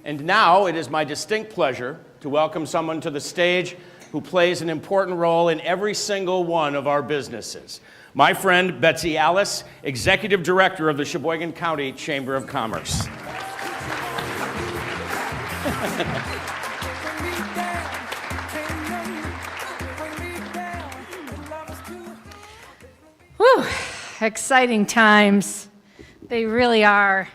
And now it is my distinct pleasure to welcome someone to the stage who plays an important role in every single one of our businesses. My friend Betsy, Executive Director of the Sheboygan County Chamber of Commerce. Whew, exciting times. They really are.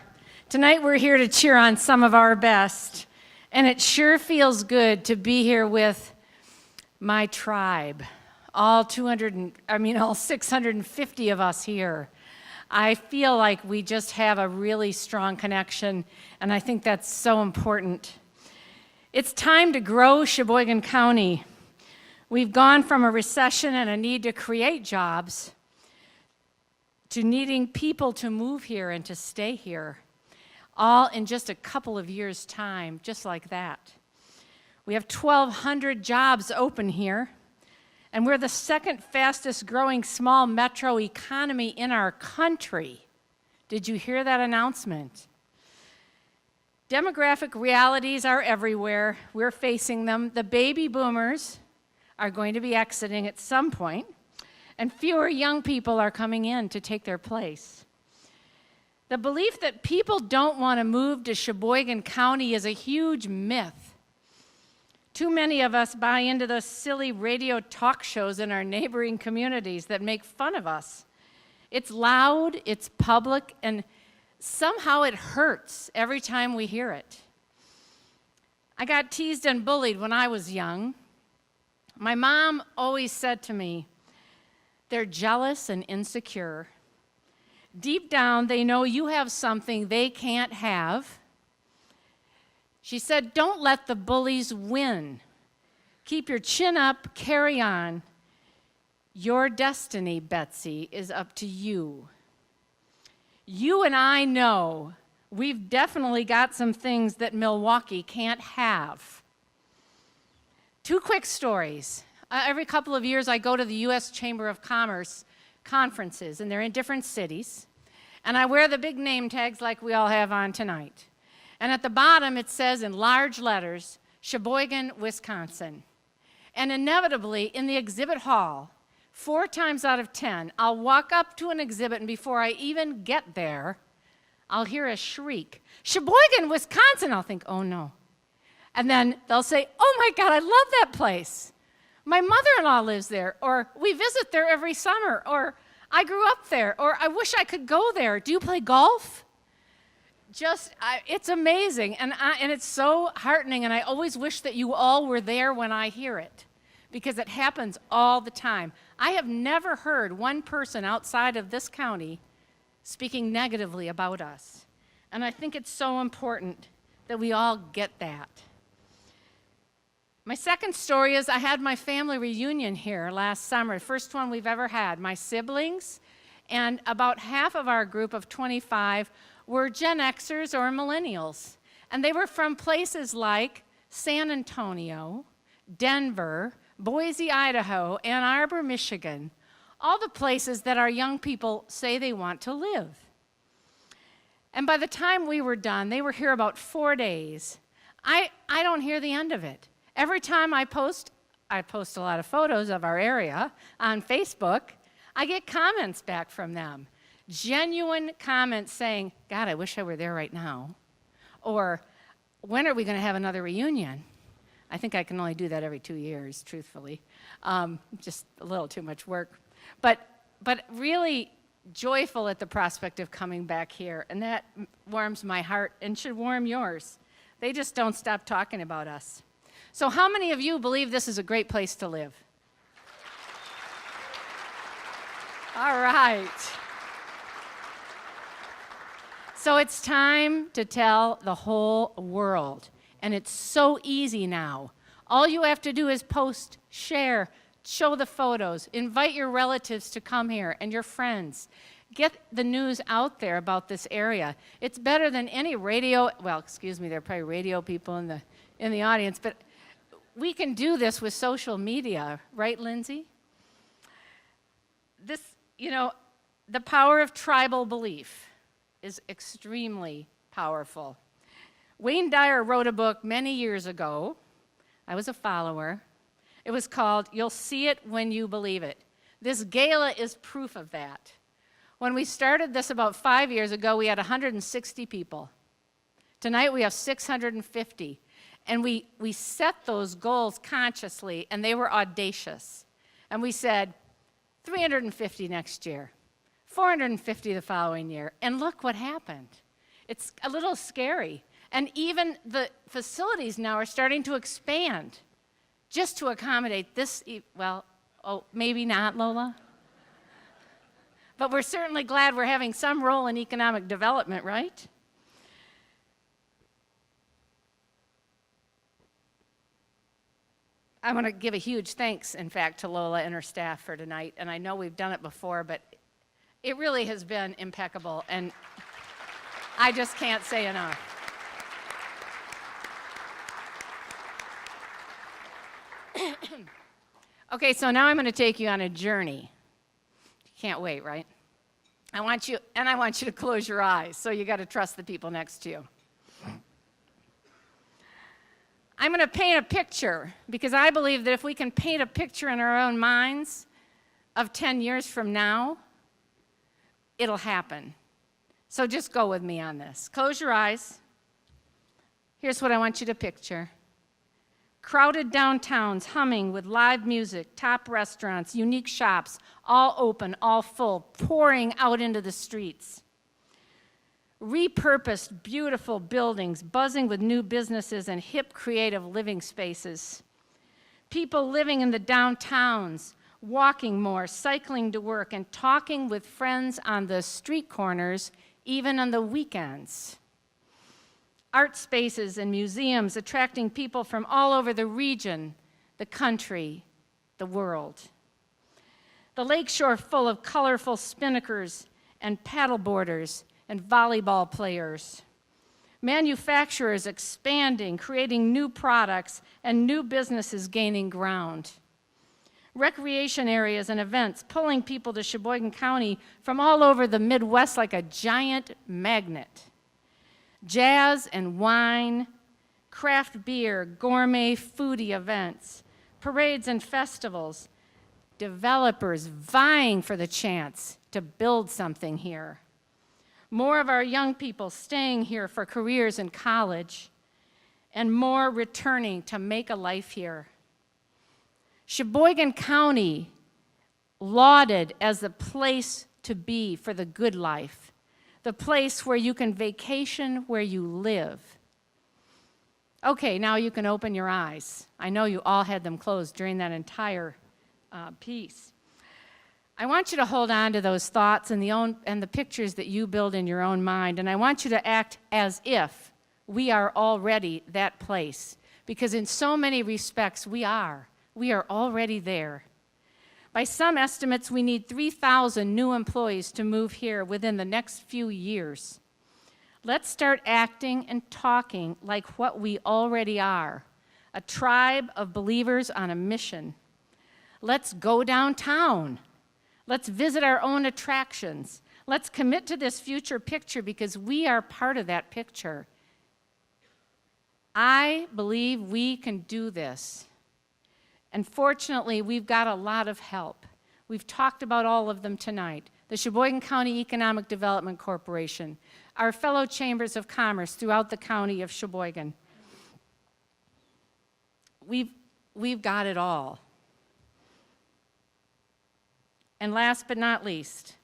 Tonight we're here to cheer on some of our best, and it sure feels good to be here with my tribe, all 650 of us here. I feel like we just have a really strong connection, and I think that's so important. It's time to grow Sheboygan County. We've gone from a recession and a need to create jobs to needing people to move here and to stay here, all in just a couple of years' time, just like that. We have 1,200 jobs open here, and we're the second fastest growing small metro economy in our country. Did you hear that announcement? Demographic realities are everywhere. We're facing them. The baby boomers are going to be exiting at some point, and fewer young people are coming in to take their place. The belief that people don't want to move to Sheboygan County is a huge myth. Too many of us buy into those silly radio talk shows in our neighboring communities that make fun of us. It's loud, it's public, and somehow it hurts every time we hear it. I got teased and bullied when I was young. My mom always said to me, "They're jealous and insecure. Deep down, they know you have something they can't have." She said, "Don't let the bullies win. Keep your chin up, carry on. Your destiny, Betsy, is up to you." You and I know we've definitely got some things that Milwaukee can't have. Two quick stories. Every couple of years, I go to the U.S. Chamber of Commerce conferences, and they're in different cities. And I wear the big name tags like we all have on tonight. And at the bottom, it says in large letters, Sheboygan, Wisconsin. And inevitably, in the exhibit hall, 4 times out of 10, I'll walk up to an exhibit, and before I even get there, I'll hear a shriek, "Sheboygan, Wisconsin!" I'll think, oh no. And then they'll say, "Oh my God, I love that place. My mother-in-law lives there," or "We visit there every summer," or "I grew up there," or "I wish I could go there. Do you play golf?" It's amazing, and it's so heartening, and I always wish that you all were there when I hear it, because it happens all the time. I have never heard one person outside of this county speaking negatively about us, and I think it's so important that we all get that. My second story is I had my family reunion here last summer, first one we've ever had. My siblings and about half of our group of 25 were Gen Xers or millennials. And they were from places like San Antonio, Denver, Boise, Idaho, Ann Arbor, Michigan, all the places that our young people say they want to live. And by the time we were done, they were here about 4 days. I don't hear the end of it. Every time I post a lot of photos of our area on Facebook, I get comments back from them. Genuine comments saying, "God, I wish I were there right now." Or, "When are we going to have another reunion?" I think I can only do that every 2 years, truthfully. Just a little too much work. But really joyful at the prospect of coming back here, and that warms my heart and should warm yours. They just don't stop talking about us. So how many of you believe this is a great place to live? All right. So it's time to tell the whole world, and it's so easy now. All you have to do is post, share, show the photos, invite your relatives to come here and your friends. Get the news out there about this area. It's better than any radio, well, excuse me, there are probably radio people in the audience, but we can do this with social media, right, Lindsay? The power of tribal belief is extremely powerful. Wayne Dyer wrote a book many years ago. I was a follower. It was called You'll See It When You Believe It. This gala is proof of that. When we started this about 5 years ago, we had 160 people. Tonight we have 650. And we set those goals consciously, and they were audacious. And we said, 350 next year, 450 the following year. And look what happened. It's a little scary. And even the facilities now are starting to expand just to accommodate this. Well, maybe not, Lola. But we're certainly glad we're having some role in economic development, right? I want to give a huge thanks, in fact, to Lola and her staff for tonight. And I know we've done it before, but it really has been impeccable. And I just can't say enough. Okay, so now I'm going to take you on a journey. You can't wait, right? I want you to close your eyes, so you got to trust the people next to you. I'm going to paint a picture, because I believe that if we can paint a picture in our own minds of 10 years from now, it'll happen. So just go with me on this. Close your eyes. Here's what I want you to picture. Crowded downtowns humming with live music, top restaurants, unique shops, all open, all full, pouring out into the streets. Repurposed, beautiful buildings, buzzing with new businesses and hip, creative living spaces. People living in the downtowns, walking more, cycling to work, and talking with friends on the street corners, even on the weekends. Art spaces and museums attracting people from all over the region, the country, the world. The lakeshore full of colorful spinnakers and paddleboarders and volleyball players. Manufacturers expanding, creating new products, and new businesses gaining ground. Recreation areas and events pulling people to Sheboygan County from all over the Midwest like a giant magnet. Jazz and wine, craft beer, gourmet foodie events, parades and festivals, developers vying for the chance to build something here. More of our young people staying here for careers in college, and more returning to make a life here. Sheboygan County lauded as the place to be for the good life, the place where you can vacation where you live. Okay, now you can open your eyes. I know you all had them closed during that entire piece. I want you to hold on to those thoughts and the pictures that you build in your own mind, and I want you to act as if we are already that place, because in so many respects we are. We are already there. By some estimates, we need 3,000 new employees to move here within the next few years. Let's start acting and talking like what we already are, a tribe of believers on a mission. Let's go downtown. Let's visit our own attractions. Let's commit to this future picture because we are part of that picture. I believe we can do this. And fortunately, we've got a lot of help. We've talked about all of them tonight. The Sheboygan County Economic Development Corporation, our fellow chambers of commerce throughout the county of Sheboygan. We've got it all. And last but not least,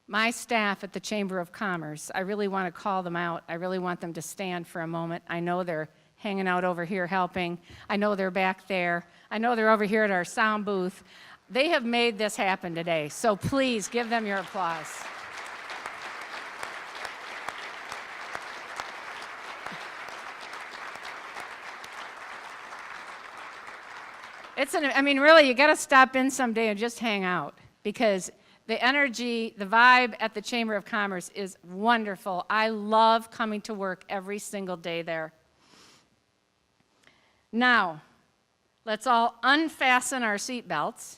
my staff at the Chamber of Commerce, I really want to call them out. I really want them to stand for a moment. I know they're hanging out over here helping. I know they're back there. I know they're over here at our sound booth. They have made this happen today, so please give them your applause. Really, you got to stop in someday and just hang out, because the energy, the vibe at the Chamber of Commerce is wonderful. I love coming to work every single day there. Now, let's all unfasten our seatbelts,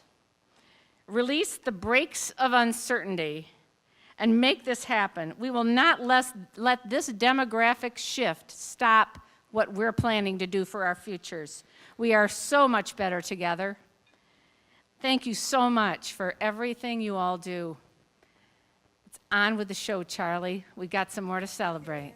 release the brakes of uncertainty, and make this happen. We will not let this demographic shift stop what we're planning to do for our futures. We are so much better together. Thank you so much for everything you all do. It's on with the show, Charlie. We got some more to celebrate.